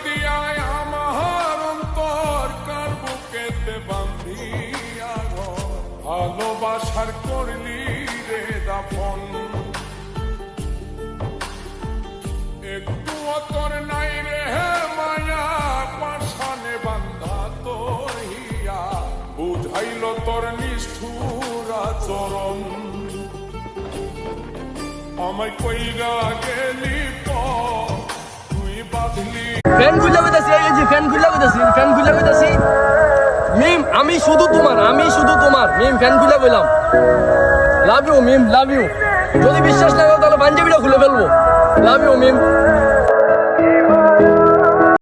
দিয়া আমার অন্তর কার বুকেতে বান্ধিয়া ঘর ভালোবাসার করলি রে দাফন একটু অতর নাই রে মায়া পাশানে বান্ধা তোর হিয়া বুঝাইল তোর নিষ্ঠুর আচরণ আমায় কইরা গেলি তুই বাঁধলি ফ্যান খুলে কইতাছি এই যে ফ্যান খুলে কইতাছি মিম আমি শুধু তোমার মিম ফ্যান খুলে কইলাম love you meme love you যদি বিশ্বাস না করো তাহলে পাঞ্জাবিটা খুলে ফেলবো লাভ ইউ মিম